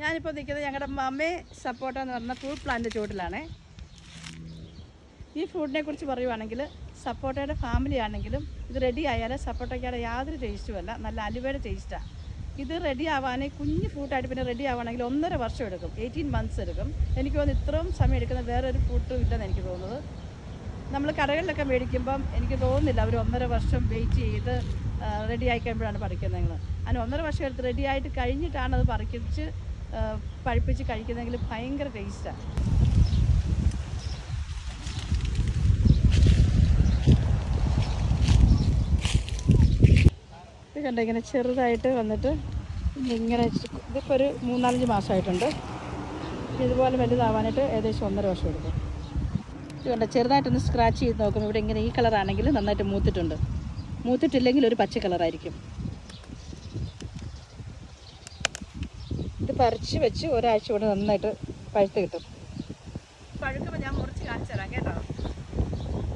ഞാനിപ്പോൾ നിൽക്കുന്നത് ഞങ്ങളുടെ മമ്മേ സപ്പോട്ട എന്ന് പറഞ്ഞ ഫ്രൂട്ട് പ്ലാന്റ് ചുവട്ടിലാണ്. ഈ ഫ്രൂട്ടിനെ കുറിച്ച് പറയുവാണെങ്കിൽ സപ്പോട്ടയുടെ ഫാമിലി ആണെങ്കിലും ഇത് റെഡി ആയാൽ സപ്പോട്ടയ്ക്കാടെ യാതൊരു ടേസ്റ്റുമല്ല, നല്ല അലുവയുടെ ടേസ്റ്റാണ്. ഇത് റെഡി ആവാനേ കുഞ്ഞ് ഫ്രൂട്ടായിട്ട് പിന്നെ റെഡി ആവുകയാണെങ്കിൽ 1.5 വർഷം എടുക്കും, 18 മന്ത്സ് എടുക്കും. എനിക്ക് തോന്നുന്നു ഇത്രയും സമയം എടുക്കുന്ന വേറൊരു ഫ്രൂട്ടും ഇല്ലെന്ന് എനിക്ക് തോന്നുന്നത്. നമ്മൾ കടകളിലൊക്കെ മേടിക്കുമ്പം എനിക്ക് തോന്നുന്നില്ല അവർ 1.5 വർഷം വെയിറ്റ് ചെയ്ത് റെഡി ആയി കഴിയുമ്പോഴാണ് പറിക്കുന്നത്. നിങ്ങൾ അതിന് 1.5 വർഷം എടുത്ത് റെഡി ആയിട്ട് കഴിഞ്ഞിട്ടാണ് അത് പറിച്ച് പഴുപ്പിച്ച് കഴിക്കുന്നതെങ്കിൽ ഭയങ്കര ടേസ്റ്റാണ്. ഇത് കണ്ട ഇങ്ങനെ ചെറുതായിട്ട് വന്നിട്ട് ഇങ്ങനെ ഇതിപ്പോൾ ഒരു 3-4 മാസമായിട്ടുണ്ട്. ഇതുപോലെ വലുതാവാനായിട്ട് ഏകദേശം 1.5 വർഷം എടുക്കും. ഇത് കണ്ട ചെറുതായിട്ടൊന്ന് സ്ക്രാച്ച് ചെയ്ത് നോക്കും. ഇവിടെ ഇങ്ങനെ ഈ കളറാണെങ്കിൽ നന്നായിട്ട് മൂത്തിട്ടുണ്ട്, മൂത്തിട്ടില്ലെങ്കിൽ ഒരു പച്ച കളറായിരിക്കും. ഇത് പറിച്ച് വെച്ച് ഒരാഴ്ച കൊണ്ട് നന്നായിട്ട് പഴുത്ത് കിട്ടും. പഴുക്കുമ്പോൾ ഞാൻ മുറിച്ച്